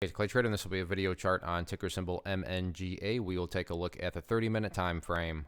It's Clay Trader, and this will be a video chart on ticker symbol MNGA. We will take a look at the 30-minute time frame.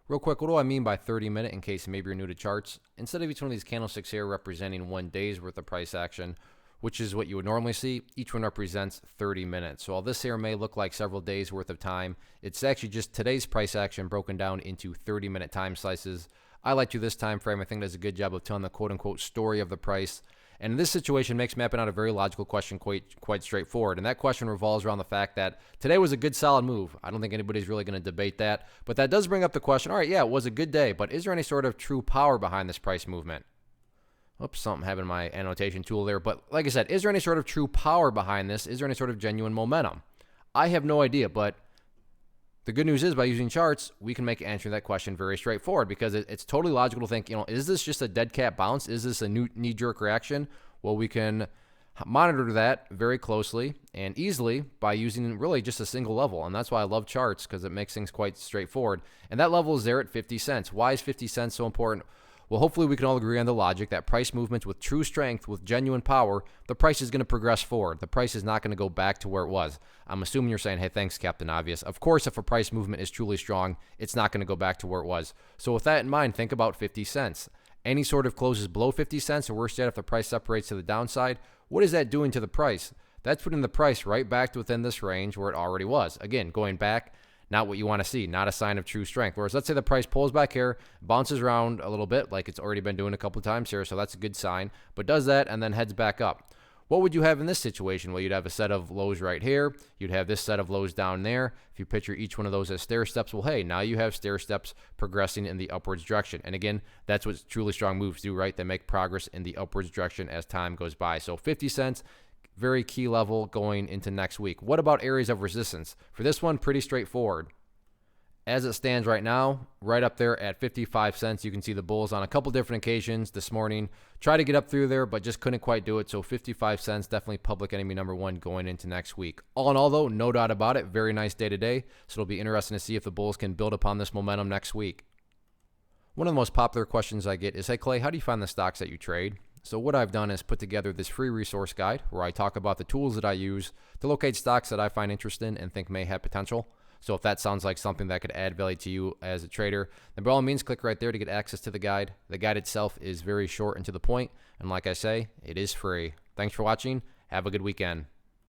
Real quick, what do I mean by 30-minute in case maybe you're new to charts? Instead of each one of these candlesticks here representing 1 day's worth of price action, which is what you would normally see, each one represents 30 minutes. So while this here may look like several days worth of time, it's actually just today's price action broken down into 30-minute time slices. I like to this time frame. I think it does a good job of telling the quote-unquote story of the price. And in this situation, makes mapping out a very logical question quite straightforward. And that question revolves around the fact that today was a good, solid move. I don't think anybody's really going to debate that. But that does bring up the question, all right, yeah, it was a good day, but is there any sort of true power behind this price movement? Oops, something happened in my annotation tool there. But like I said, is there any sort of true power behind this? Is there any sort of genuine momentum? I have no idea, but the good news is by using charts, we can make answering that question very straightforward because it's totally logical to think, is this just a dead cat bounce? Is this a knee-jerk reaction? Well, we can monitor that very closely and easily by using really just a single level. And that's why I love charts, because it makes things quite straightforward. And that level is there at 50 cents. Why is 50 cents so important? Well, hopefully we can all agree on the logic that price movements with true strength, with genuine power, the price is going to progress forward. The price is not going to go back to where it was. I'm assuming you're saying, hey, thanks, Captain Obvious. Of course, if a price movement is truly strong, it's not going to go back to where it was. So with that in mind, think about 50 cents. Any sort of closes below 50 cents, or worse yet, if the price separates to the downside, what is that doing to the price? That's putting the price right back to within this range where it already was. Again, going back, not what you want to see, not a sign of true strength. Whereas let's say the price pulls back here, bounces around a little bit like it's already been doing a couple of times here, so that's a good sign, but does that and then heads back up. What would you have in this situation? Well, you'd have a set of lows right here. You'd have this set of lows down there. If you picture each one of those as stair steps, well, hey, now you have stair steps progressing in the upwards direction. And again, that's what truly strong moves do, right? They make progress in the upwards direction as time goes by. So 50 cents, very key level going into next week. What about areas of resistance? For this one, pretty straightforward. As it stands right now, right up there at 55 cents, you can see the bulls on a couple different occasions this morning. Try to get up through there, but just couldn't quite do it. So 55 cents, definitely public enemy number one going into next week. All in all, though, no doubt about it, very nice day today. So it'll be interesting to see if the bulls can build upon this momentum next week. One of the most popular questions I get is, hey, Clay, how do you find the stocks that you trade? So what I've done is put together this free resource guide where I talk about the tools that I use to locate stocks that I find interesting and think may have potential. So if that sounds like something that could add value to you as a trader, then by all means, click right there to get access to the guide. The guide itself is very short and to the point. And like I say, it is free. Thanks for watching. Have a good weekend.